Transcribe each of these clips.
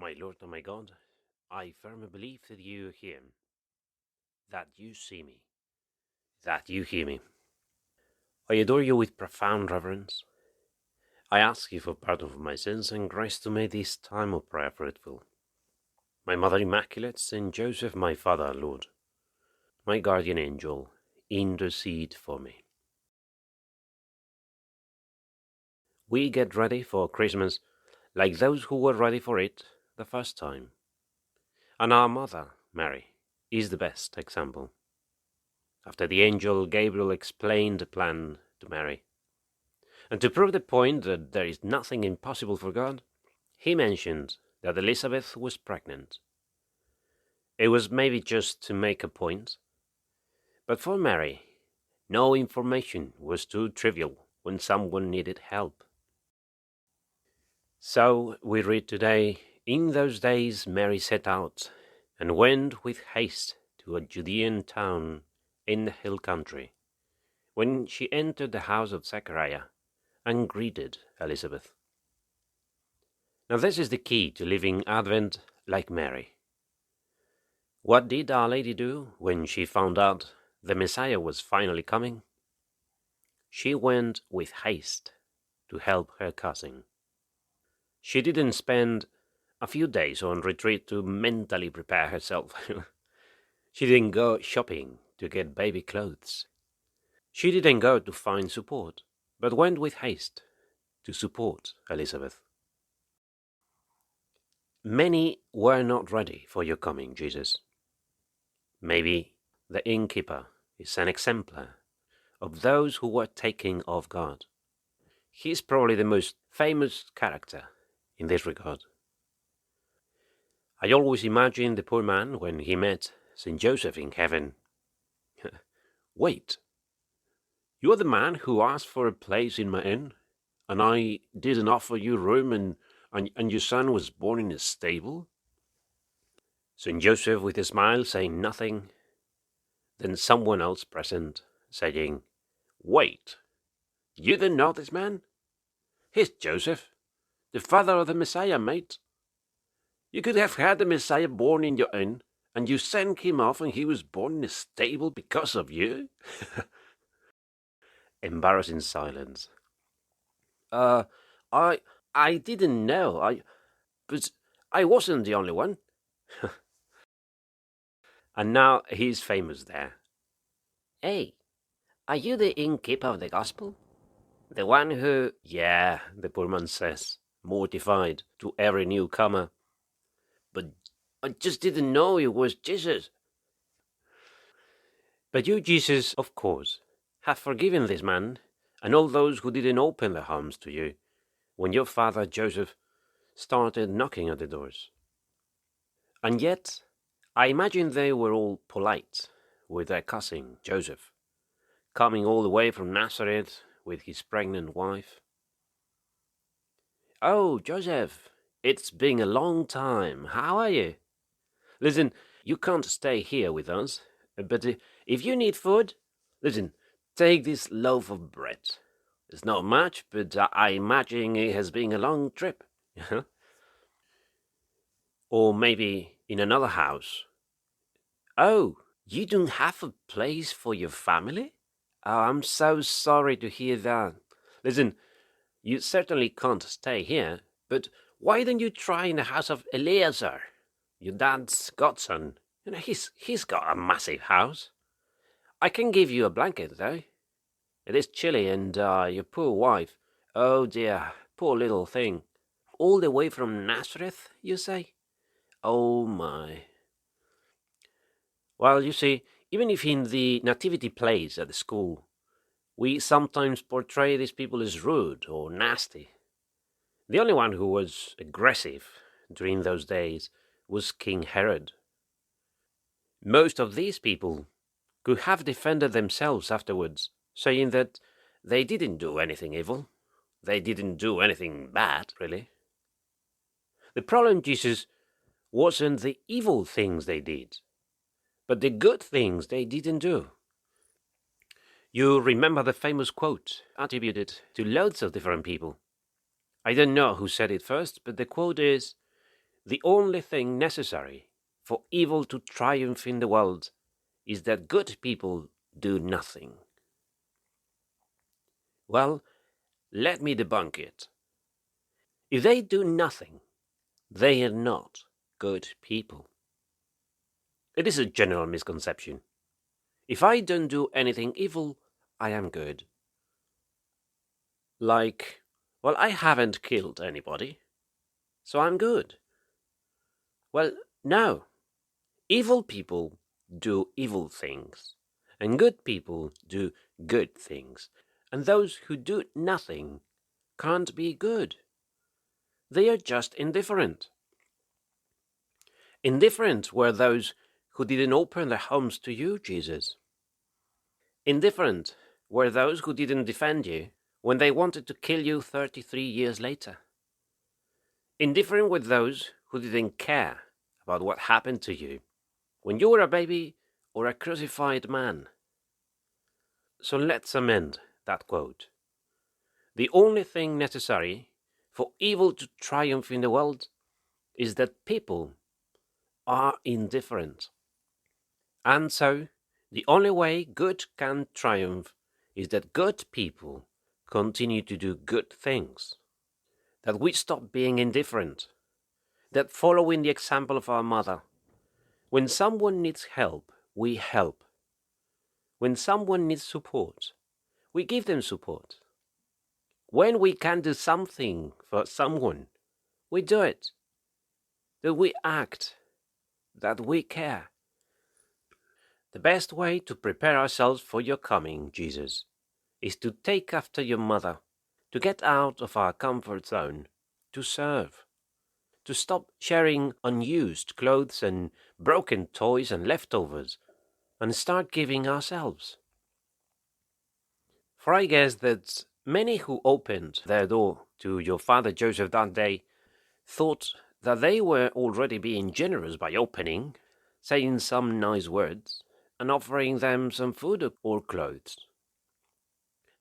My Lord and my God, I firmly believe that you hear me, that you see me, that you hear me. I adore you with profound reverence. I ask you for pardon for my sins and grace to make this time of prayer fruitful. My Mother Immaculate, Saint Joseph, my Father, Lord, my guardian angel, intercede for me. We get ready for Christmas like those who were ready for it the first time. And our Mother, Mary, is the best example. After the angel Gabriel explained the plan to Mary, and to prove the point that there is nothing impossible for God, he mentioned that Elizabeth was pregnant. It was maybe just to make a point, but for Mary, no information was too trivial when someone needed help. So we read today, in those days Mary set out and went with haste to a Judean town in the hill country. When she entered the house of Zechariah and greeted Elizabeth. Now this is the key to living Advent like Mary. What did Our Lady do when she found out the Messiah was finally coming? She went with haste to help her cousin. She didn't spend a few days on retreat to mentally prepare herself. She didn't go shopping to get baby clothes. She didn't go to find support, but went with haste to support Elizabeth. Many were not ready for your coming, Jesus. Maybe the innkeeper is an exemplar of those who were taken off guard. He is probably the most famous character in this regard. I always imagine the poor man when he met Saint Joseph in heaven. Wait, you are the man who asked for a place in my inn, and I didn't offer you room, and your son was born in a stable? Saint Joseph, with a smile, saying nothing. Then someone else present, saying, Wait, you don't know this man? He's Joseph, the father of the Messiah, mate. You could have had the Messiah born in your inn, and you sent him off and he was born in a stable because of you? Embarrassing silence. I didn't know, but I wasn't the only one. And now he's famous there. Hey, are you the innkeeper of the gospel? The one who... Yeah, the poor man says, mortified to every newcomer. But I just didn't know it was Jesus. But you, Jesus, of course, have forgiven this man and all those who didn't open their homes to you when your father Joseph started knocking at the doors. And yet, I imagine they were all polite with their cousin Joseph, coming all the way from Nazareth with his pregnant wife. Oh, Joseph, it's been a long time. How are you? Listen, you can't stay here with us, but if you need food, listen, take this loaf of bread. It's not much, but I imagine it has been a long trip. Or maybe in another house. Oh, you don't have a place for your family? Oh, I'm so sorry to hear that. Listen, you certainly can't stay here, but why don't you try in the house of Eleazar, your dad's godson? You know, he's got a massive house. I can give you a blanket, though. It is chilly, and your poor wife, oh dear, poor little thing. All the way from Nazareth, you say? Oh my. Well, you see, even if in the nativity plays at the school, we sometimes portray these people as rude or nasty. The only one who was aggressive during those days was King Herod. Most of these people could have defended themselves afterwards, saying that they didn't do anything evil. They didn't do anything bad, really. The problem, Jesus, wasn't the evil things they did, but the good things they didn't do. You remember the famous quote attributed to loads of different people. I don't know who said it first, but the quote is, The only thing necessary for evil to triumph in the world is that good people do nothing. Well, let me debunk it. If they do nothing, they are not good people. It is a general misconception. If I don't do anything evil, I am good. Like, well, I haven't killed anybody, so I'm good. Well, no. Evil people do evil things, and good people do good things. And those who do nothing can't be good. They are just indifferent. Indifferent were those who didn't open their homes to you, Jesus. Indifferent were those who didn't defend you when they wanted to kill you 33 years later. Indifferent were those who didn't care about what happened to you when you were a baby or a crucified man. So let's amend that quote. The only thing necessary for evil to triumph in the world is that people are indifferent. And so, the only way good can triumph is that good people continue to do good things. That we stop being indifferent. That following the example of our mother, when someone needs help, we help. When someone needs support, we give them support. When we can do something for someone, we do it. That we act, that we care. The best way to prepare ourselves for your coming, Jesus, is to take after your mother, to get out of our comfort zone, to serve, to stop sharing unused clothes and broken toys and leftovers, and start giving ourselves. For I guess that many who opened their door to your father Joseph that day thought that they were already being generous by opening, saying some nice words, and offering them some food or clothes.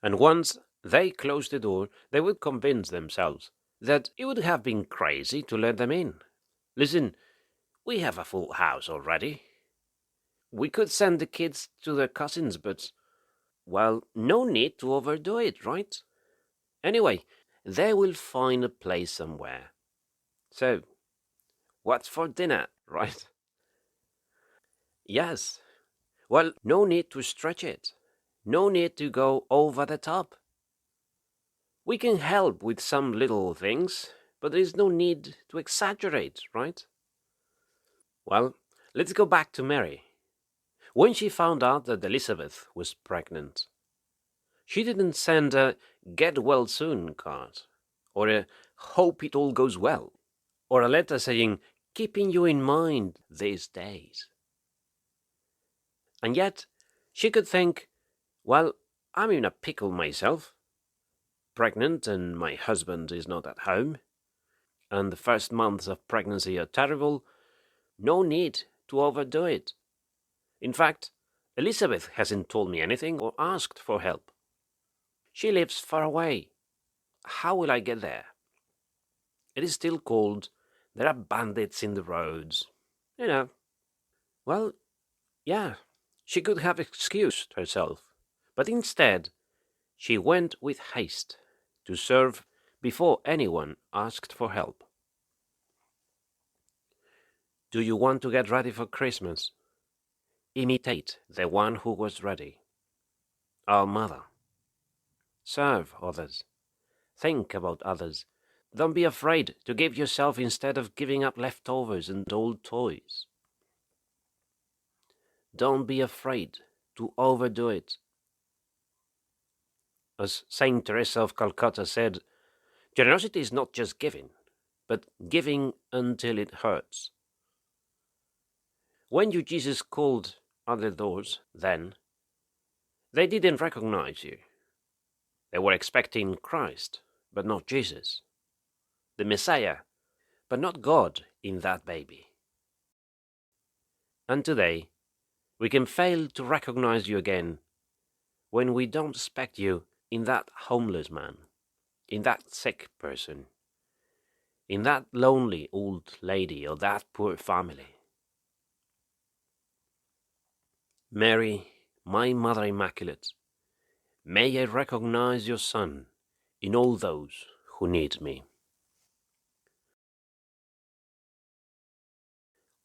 And once they closed the door, they would convince themselves that it would have been crazy to let them in. Listen, we have a full house already. We could send the kids to their cousins, but, well, no need to overdo it, right? Anyway, they will find a place somewhere. So, what's for dinner, right? Yes. Well, no need to stretch it. No need to go over the top. We can help with some little things, but there is no need to exaggerate, right? Well, let's go back to Mary. When she found out that Elizabeth was pregnant, she didn't send a get well soon card, or a hope it all goes well, or a letter saying, keeping you in mind these days. And yet, she could think, well, I'm in a pickle myself. Pregnant and my husband is not at home. And the first months of pregnancy are terrible. No need to overdo it. In fact, Elizabeth hasn't told me anything or asked for help. She lives far away. How will I get there? It is still cold. There are bandits in the roads. You know. Well, yeah, she could have excused herself. But instead, she went with haste to serve before anyone asked for help. Do you want to get ready for Christmas? Imitate the one who was ready. Our mother. Serve others. Think about others. Don't be afraid to give yourself instead of giving up leftovers and old toys. Don't be afraid to overdo it. As Saint Teresa of Calcutta said, generosity is not just giving, but giving until it hurts. When you Jesus called at the doors then, they didn't recognize you. They were expecting Christ, but not Jesus. The Messiah, but not God in that baby. And today, we can fail to recognize you again when we don't expect you in that homeless man, in that sick person, in that lonely old lady or that poor family. Mary, my Mother Immaculate, may I recognize your Son in all those who need me.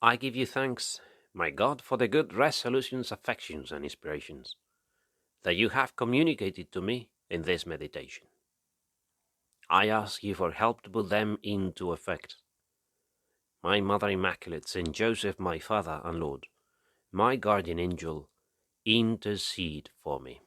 I give you thanks, my God, for the good resolutions, affections, and inspirations that you have communicated to me in this meditation. I ask you for help to put them into effect. My Mother Immaculate, Saint Joseph, my Father and Lord, my guardian angel, intercede for me.